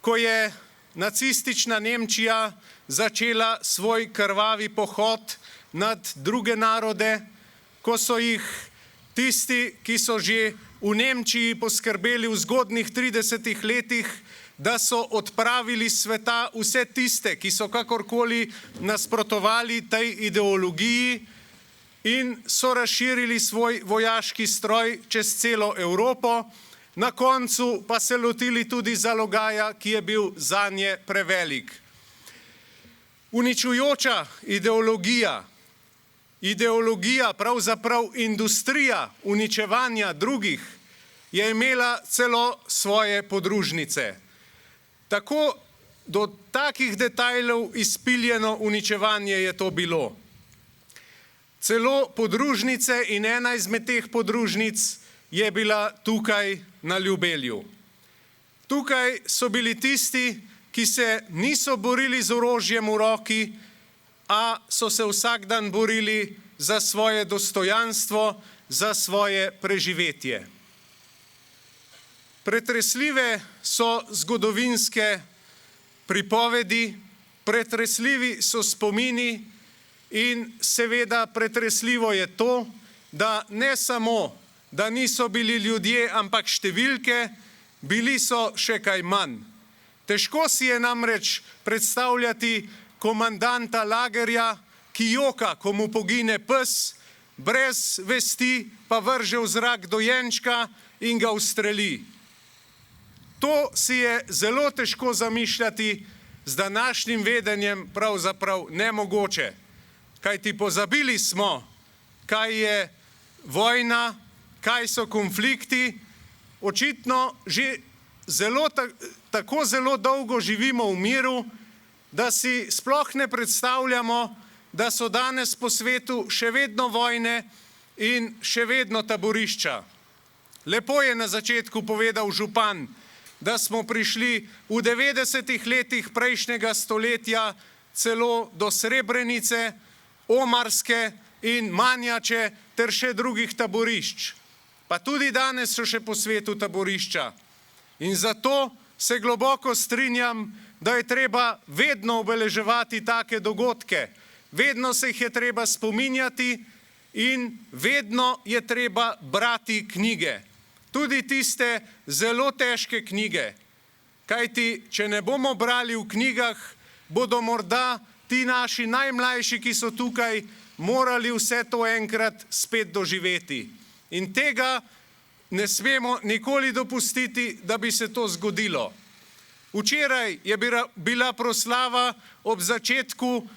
Ko je nacistična Nemčija začela svoj krvavi pohod nad druge narode, ko so jih tisti, ki so že v Nemčiji poskrbeli v zgodnjih 30 letih, da so odpravili s sveta vse tiste, ki so kakorkoli nasprotovali tej ideologiji in so razširili svoj vojaški stroj čez celo Evropo, na koncu pa se lotili tudi zalogaja, ki je bil zanje prevelik. Uničujoča ideologija, pravzaprav industrija uničevanja drugih, je imela celo svoje podružnice. Tako do takih detajlov izpiljeno uničevanje je to bilo. Celo podružnice in ena izmed teh podružnic je bila tukaj na Ljubelju. Tukaj so bili tisti, ki se niso borili z orožjem v roki, a so se vsak dan borili za svoje dostojanstvo, za svoje preživetje. Pretresljive so zgodovinske pripovedi, pretresljivi so spomini in seveda pretresljivo je to, da ne samo, da niso bili ljudje, ampak številke, bili so še kaj manj. Težko si je namreč predstavljati komandanta lagerja, ki joka, ko mu pogine pes, brez vesti pa vrže v zrak dojenčka in ga ustreli. To si je zelo težko zamišljati, z današnjim vedenjem pravzaprav nemogoče. Kajti pozabili smo, kaj je vojna, kaj so konflikti, očitno že tako zelo dolgo živimo v miru, da si sploh ne predstavljamo, da so danes po svetu še vedno vojne in še vedno taborišča. Lepo je na začetku povedal župan, da smo prišli v 90-ih letih prejšnjega stoletja celo do Srebrenice, Omarske in Manjače ter še drugih taborišč. Pa tudi danes so še po svetu taborišča. In zato se globoko strinjam, da je treba vedno obeleževati take dogodke, vedno se jih je treba spominjati in vedno je treba brati knjige. Tudi tiste zelo težke knjige. Kajti, če ne bomo brali v knjigah, bodo morda ti naši najmlajši, ki so tukaj, morali vse to enkrat spet doživeti. In tega ne smemo nikoli dopustiti, da bi se to zgodilo. Včeraj je bila proslava ob začetku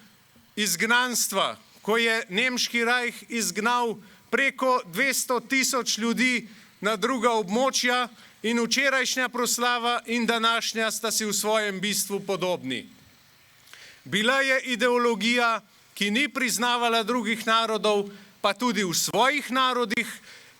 izgnanstva, ko je nemški rajh izgnal preko 200 000 ljudi na druga območja, in včerajšnja proslava in današnja sta si v svojem bistvu podobni. Bila je ideologija, ki ni priznavala drugih narodov, pa tudi v svojih narodih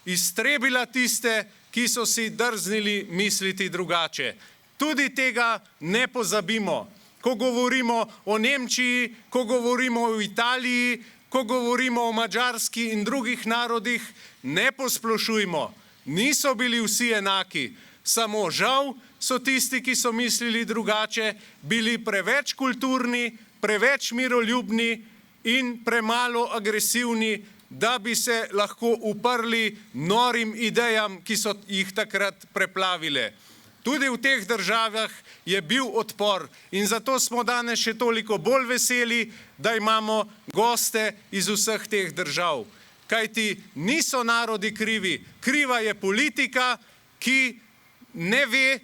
iztrebila tiste, ki so si drznili misliti drugače. Tudi tega ne pozabimo. Ko govorimo o Nemčiji, ko govorimo o Italiji, ko govorimo o Madžarski in drugih narodih, ne posplošujmo. Niso bili vsi enaki, samo žal so tisti, ki so mislili drugače, bili preveč kulturni, preveč miroljubni in premalo agresivni, da bi se lahko uprli norim idejam, ki so jih takrat preplavile. Tudi v teh državah je bil odpor in zato smo danes še toliko bolj veseli, da imamo goste iz vseh teh držav. Kajti niso narodi krivi, kriva je politika, ki ne ve,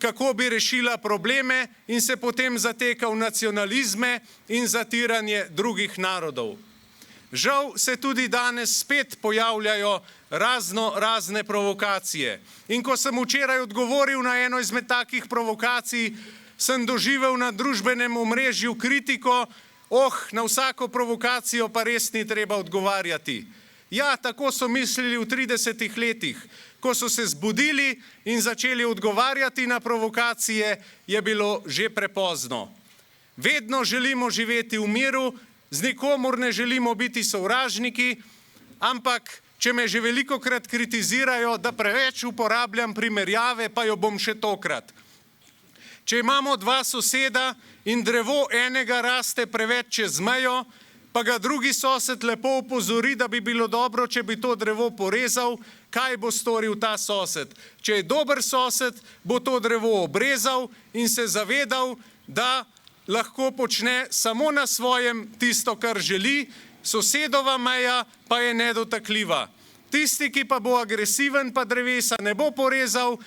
kako bi rešila probleme in se potem zateka v nacionalizme in zatiranje drugih narodov. Žal se tudi danes spet pojavljajo razne provokacije. In ko sem včeraj odgovoril na eno izmed takih provokacij, sem doživel na družbenem omrežju kritiko, na vsako provokacijo pa res ni treba odgovarjati. Ja, tako so mislili v 30 letih. Ko so se zbudili in začeli odgovarjati na provokacije, je bilo že prepozno. Vedno želimo živeti v miru, z nikomur ne želimo biti sovražniki, ampak če me že velikokrat kritizirajo, da preveč uporabljam primerjave, pa jo bom še tokrat. Če imamo dva soseda in drevo enega raste preveč čez mejo, pa ga drugi sosed lepo opozori, da bi bilo dobro, če bi to drevo porezal, kaj bo storil ta sosed? Če je dober sosed, bo to drevo obrezal in se zavedal, da lahko počne samo na svojem tisto, kar želi, sosedova meja pa je nedotakljiva. Tisti, ki pa bo agresiven, pa drevesa ne bo porezal,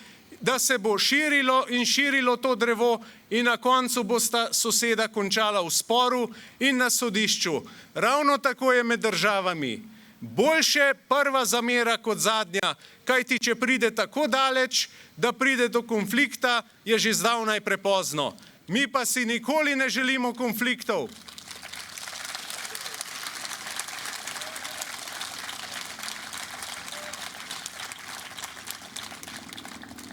da se bo širilo in širilo to drevo in na koncu bosta soseda končala v sporu in na sodišču. Ravno tako je med državami. Boljše prva zamera kot zadnja, kajti če pride tako daleč, da pride do konflikta, je že zdavnaj prepozno. Mi pa si nikoli ne želimo konfliktov.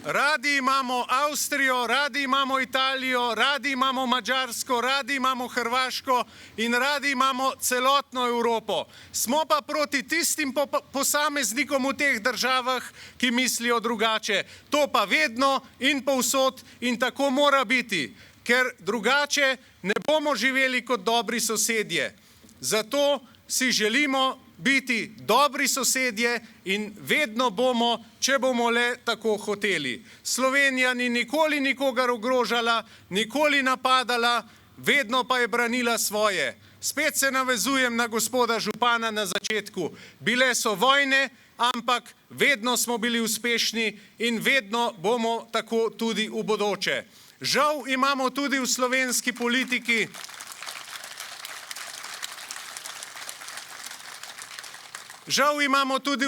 Radi imamo Avstrijo, radi imamo Italijo, radi imamo Madžarsko, radi imamo Hrvaško in radi imamo celotno Evropo. Smo pa proti tistim posameznikom v teh državah, ki mislijo drugače. To pa vedno in povsod in tako mora biti, ker drugače ne bomo živeli kot dobri sosedje. Zato si želimo biti dobri sosedje in vedno bomo, če bomo le tako hoteli. Slovenija ni nikoli nikogar ogrožala, nikoli napadala, vedno pa je branila svoje. Spet se navezujem na gospoda župana na začetku. Bile so vojne, ampak vedno smo bili uspešni in vedno bomo tako tudi v bodoče. Žal imamo tudi v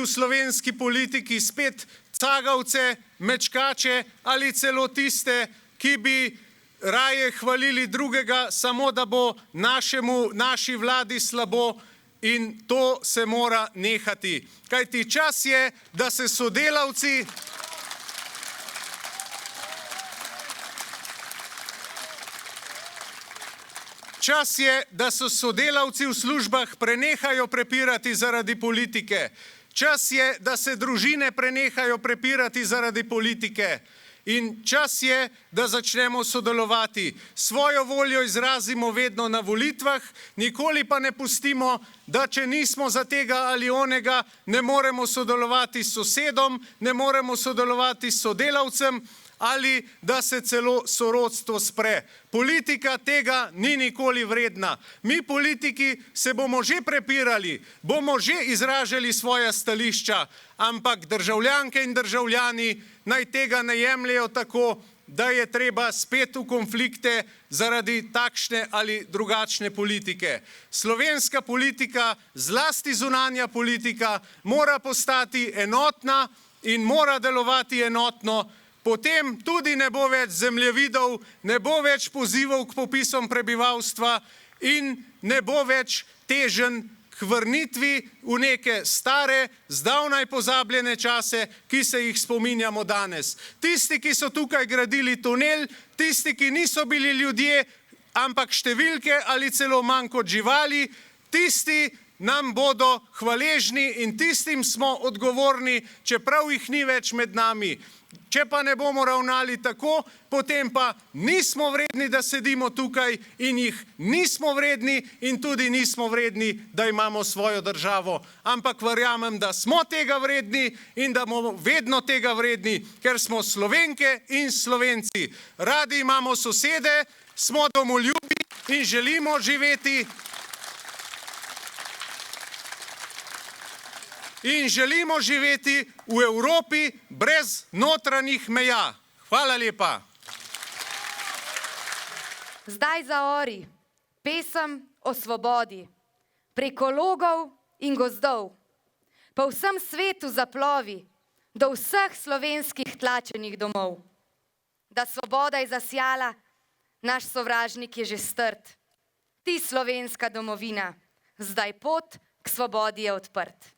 slovenski politiki spet cagavce, mečkače ali celo tiste, ki bi raje hvalili drugega, samo da bo naši vladi slabo, in to se mora nehati. Kajti čas je, da se sodelavci Čas je, da so sodelavci v službah prenehajo prepirati zaradi politike. Čas je, da se družine prenehajo prepirati zaradi politike. In čas je, da začnemo sodelovati. Svojo voljo izrazimo vedno na volitvah, nikoli pa ne pustimo, da če nismo za tega ali onega, ne moremo sodelovati s sosedom, ne moremo sodelovati s sodelavcem ali da se celo sorodstvo spre. Politika tega ni nikoli vredna. Mi politiki se bomo že prepirali, bomo že izražali svoja stališča, ampak državljanke in državljani naj tega ne jemljejo tako, da je treba spet v konflikte zaradi takšne ali drugačne politike. Slovenska politika, zlasti zunanja politika, mora postati enotna in mora delovati enotno. Potem tudi ne bo več zemljevidov, ne bo več pozivov k popisom prebivalstva in ne bo več teženj k vrnitvi v neke stare, zdavnaj pozabljene čase, ki se jih spominjamo danes. Tisti, ki so tukaj gradili tunel, tisti, ki niso bili ljudje, ampak številke ali celo manj kot živali, tisti nam bodo hvaležni in tistim smo odgovorni, čeprav jih ni več med nami. Če pa ne bomo ravnali tako, potem pa nismo vredni, da sedimo tukaj in jih nismo vredni in tudi nismo vredni, da imamo svojo državo. Ampak verjamem, da smo tega vredni in da bomo vedno tega vredni, ker smo Slovenke in Slovenci. Radi imamo sosede, smo domoljubi in želimo živeti v Evropi brez notranjih meja. Hvala lepa. Zdaj zaori, pesem o svobodi, preko logov in gozdov, po vsem svetu zaplovi, do vseh slovenskih tlačenih domov. Da svoboda je zasjala, naš sovražnik je že strt. Ti slovenska domovina, zdaj pot k svobodi je odprt.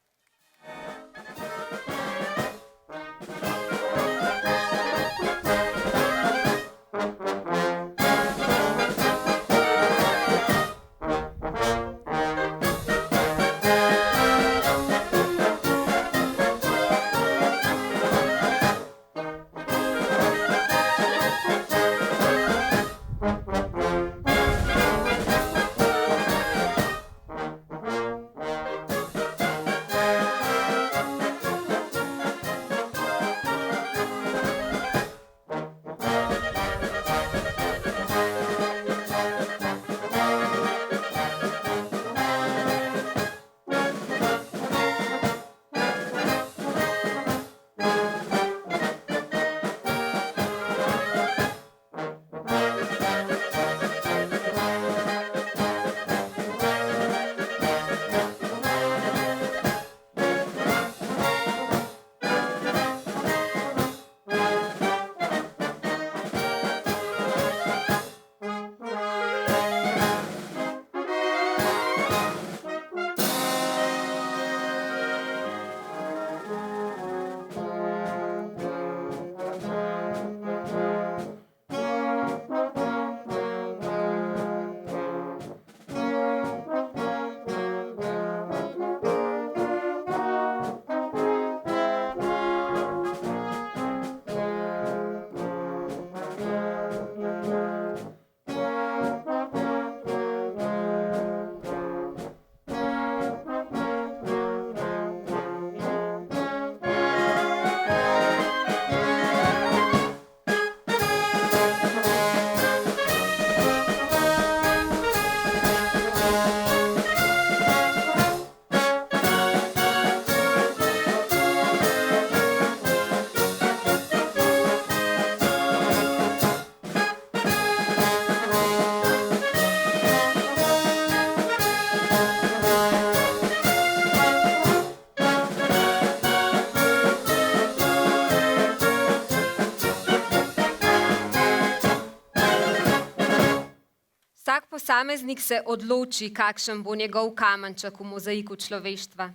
Vsak posameznik se odloči, kakšen bo njegov kamenček v mozaiku človeštva.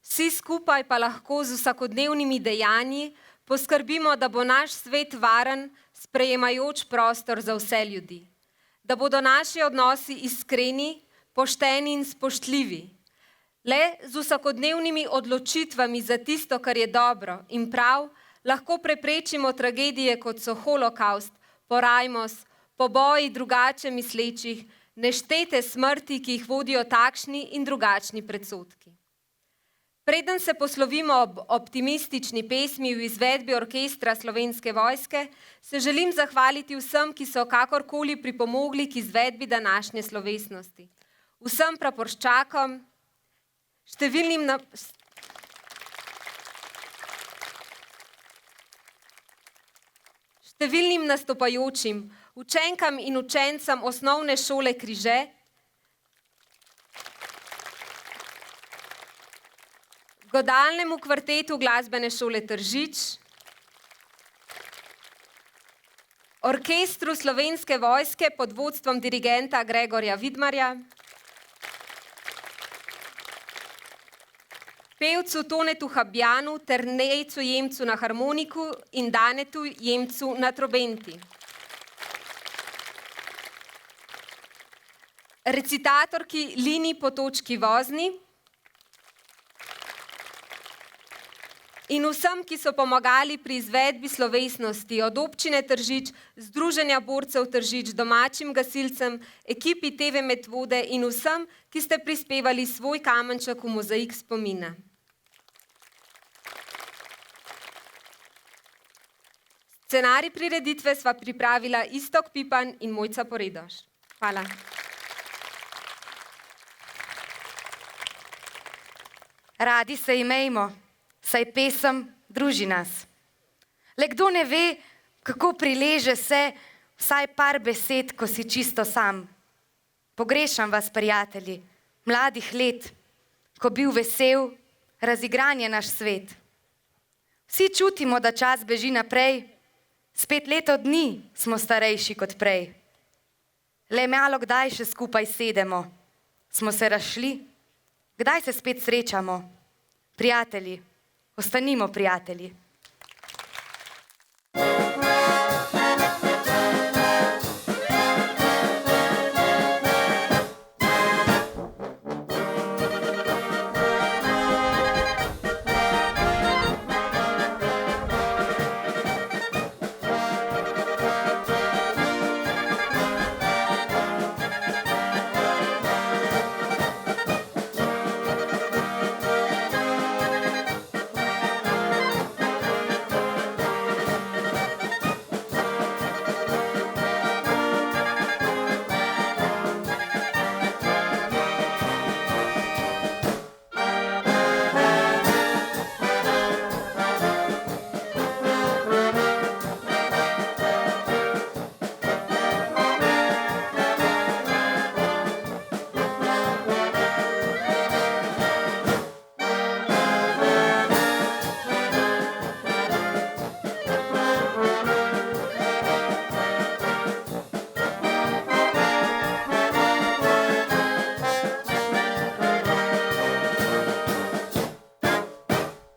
Vsi skupaj pa lahko z vsakodnevnimi dejanji poskrbimo, da bo naš svet varen, sprejemajoč prostor za vse ljudi. Da bodo naši odnosi iskreni, pošteni in spoštljivi. Le z vsakodnevnimi odločitvami za tisto, kar je dobro in prav, lahko preprečimo tragedije, kot so holokaust, porajmos, poboji drugače mislečih, neštete smrti, ki jih vodijo takšni in drugačni predsodki. Preden se poslovimo ob optimistični pesmi v izvedbi orkestra Slovenske vojske, se želim zahvaliti vsem, ki so kakorkoli pripomogli k izvedbi današnje slovesnosti. Vsem praporščakom, številnim nastopajočim, učenkam in učencem osnovne šole Križe, godalnemu kvartetu glasbene šole Tržič, orkestru Slovenske vojske pod vodstvom dirigenta Gregorja Vidmarja, pevcu Tonetu Habjanu ter Nejcu Jemcu na harmoniku in Danetu Jemcu na trobenti. Recitatorki Lini Potočki Vozni in vsem, ki so pomagali pri izvedbi slovesnosti od občine Tržič, Združenja borcev Tržič, domačim gasilcem, ekipi TV Medvode in vsem, ki ste prispevali svoj kamenček v mozaik spomina. Scenarij prireditve sva pripravila Iztok Pipan in Mojca Poredoš. Hvala. Radi se imejmo, saj pesem druži nas. Le kdo ne ve, kako prileže se vsaj par besed, ko si čisto sam. Pogrešam vas, prijatelji, mladih let, ko bil vesel, razigran je naš svet. Vsi čutimo, da čas beži naprej, spet leto dni smo starejši kot prej. Le malo kdaj še skupaj sedemo, smo se razšli, kdaj se spet srečamo? Prijatelji, ostanimo prijatelji.